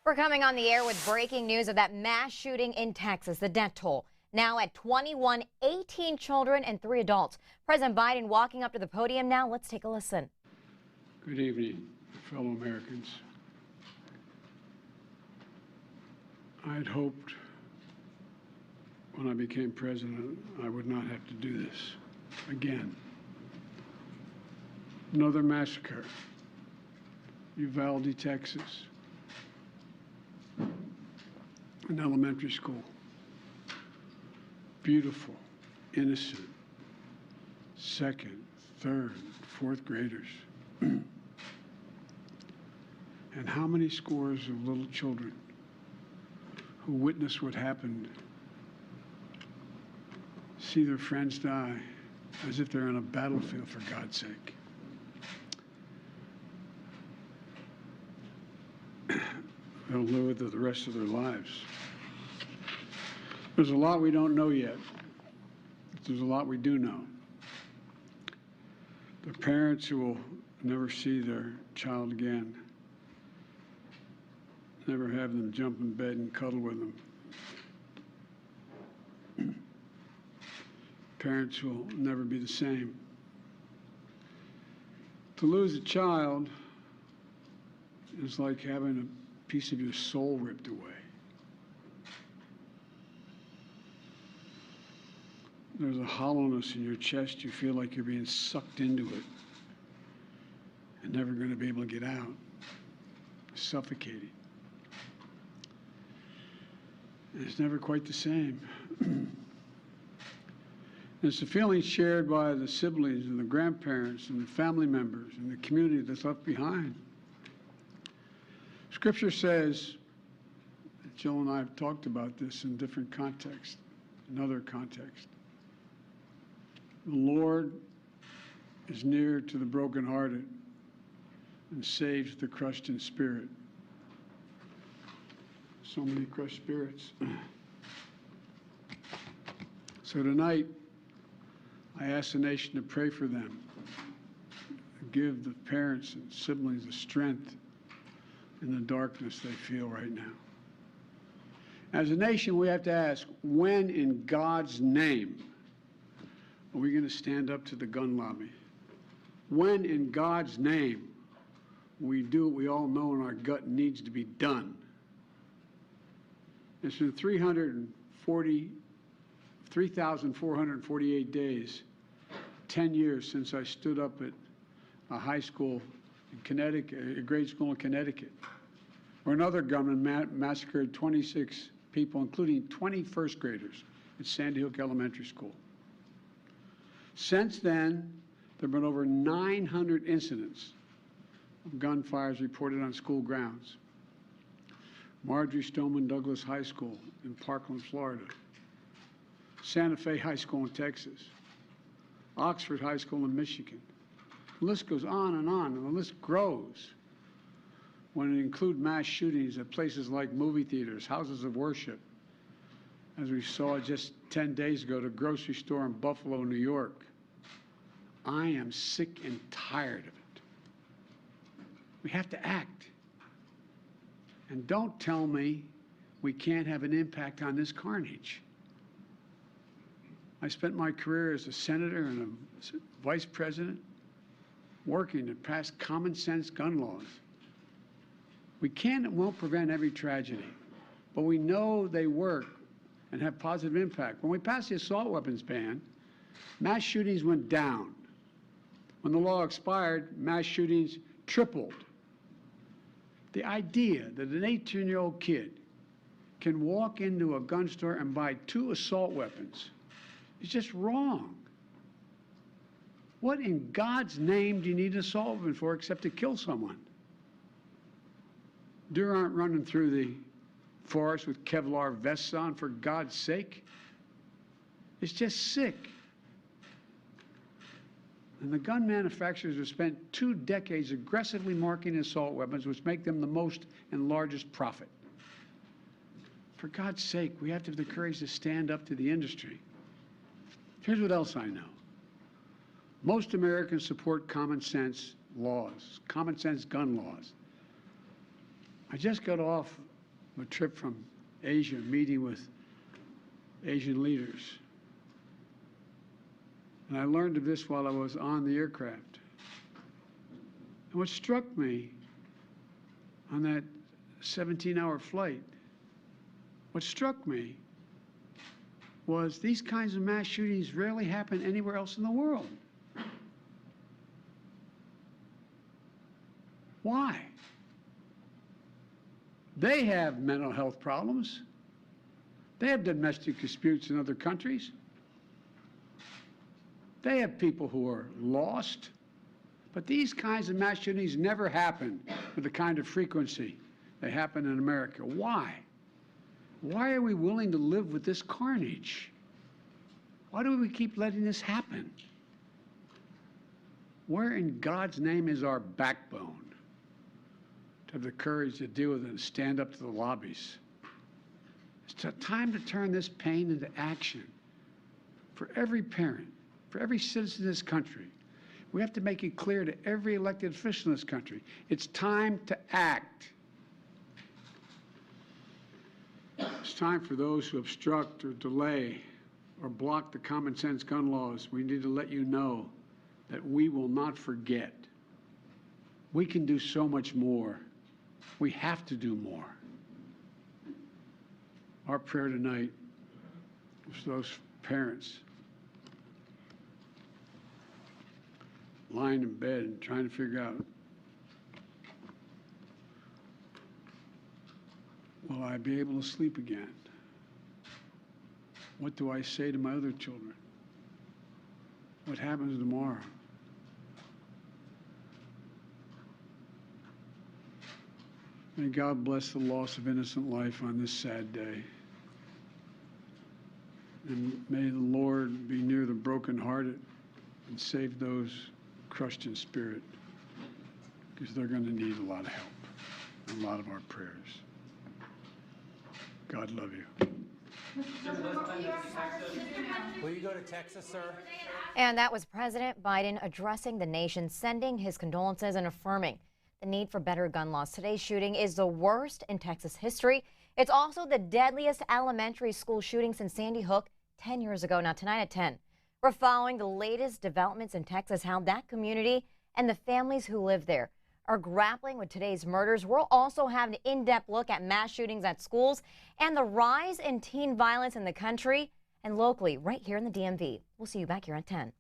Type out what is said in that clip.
We're coming on the air with breaking news of that mass shooting in Texas. The death toll now at 21, 18 children and 3 adults. President Biden walking up to the podium now. Let's take a listen. Good evening, fellow Americans. I had hoped when I became president I would not have to do this again. Another massacre, Uvalde, Texas, an elementary school. Beautiful, innocent, second, third, fourth graders. And how many scores of little children who witnessed what happened see their friends die as if they're on a battlefield, for God's sake. They'll live with it the rest of their lives. There's a lot we don't know yet. There's a lot we do know. The parents who will never see their child again, never have them jump in bed and cuddle with them. Parents will never be the same. To lose a child is like having a piece of your soul ripped away. There's a hollowness in your chest. You feel like you're being sucked into it and never going to be able to get out. Suffocating. And it's never quite the same. It's a feeling shared by the siblings and the grandparents and the family members and the community that's left behind. Scripture says, Jill and I have talked about this in different contexts, in other contexts. The Lord is near to the brokenhearted and saves the crushed in spirit. So many crushed spirits. So tonight, I ask the nation to pray for them, give the parents and siblings the strength in the darkness they feel right now. As a nation, we have to ask, when in God's name are we going to stand up to the gun lobby? When in God's name we do what we all know in our gut needs to be done? It's been 3,448 days, 10 years since I stood up at a high school in Connecticut, a grade school in Connecticut, where another gunman massacred 26 people, including 20 first graders at Sandy Hook Elementary School. Since then, there have been over 900 incidents of gunfires reported on school grounds. Marjorie Stoneman Douglas High School in Parkland, Florida. Santa Fe High School in Texas. Oxford High School in Michigan. The list goes on, and the list grows when it includes mass shootings at places like movie theaters, houses of worship, as we saw just 10 days ago at a grocery store in Buffalo, New York. I am sick and tired of it. We have to act. And don't tell me we can't have an impact on this carnage. I spent my career as a senator and a vice president working to pass common sense gun laws. We can and won't prevent every tragedy, but we know they work and have positive impact. When we passed the assault weapons ban, mass shootings went down. When the law expired, mass shootings tripled. The idea that an 18-year-old kid can walk into a gun store and buy 2 assault weapons is just wrong. What in God's name do you need an assault weapon for except to kill someone? Deer aren't running through the forest with Kevlar vests on, for God's sake. It's just sick. And the gun manufacturers have spent 2 decades aggressively marketing assault weapons, which make them the most and largest profit. For God's sake, we have to have the courage to stand up to the industry. Here's what else I know. Most Americans support common sense laws, common sense gun laws. I just got off a trip from Asia, meeting with Asian leaders. And I learned of this while I was on the aircraft. And what struck me on that 17-hour flight, what struck me was these kinds of mass shootings rarely happen anywhere else in the world. Why? They have mental health problems. They have domestic disputes in other countries. They have people who are lost. But these kinds of mass shootings never happen with the kind of frequency they happen in America. Why? Why are we willing to live with this carnage? Why do we keep letting this happen? Where in God's name is our backbone to have the courage to deal with it and stand up to the lobbies? It's time to turn this pain into action for every parent, for every citizen in this country. We have to make it clear to every elected official in this country, it's time to act. It's time for those who obstruct or delay or block the common sense gun laws. We need to let you know that we will not forget. We can do so much more. We have to do more. Our prayer tonight is for those parents lying in bed and trying to figure out, will I be able to sleep again? What do I say to my other children? What happens tomorrow? May God bless the loss of innocent life on this sad day. And may the Lord be near the brokenhearted and save those crushed in spirit, because they're going to need a lot of help, and a lot of our prayers. God love you. Will you go to Texas, sir? And that was President Biden addressing the nation, sending his condolences and affirming the need for better gun laws. Today's shooting is the worst in Texas history. It's also the deadliest elementary school shooting since Sandy Hook 10 years ago. Now, tonight at 10, we're following the latest developments in Texas, how that community and the families who live there are grappling with today's murders. We'll also have an in-depth look at mass shootings at schools and the rise in teen violence in the country and locally right here in the DMV. We'll see you back here at 10.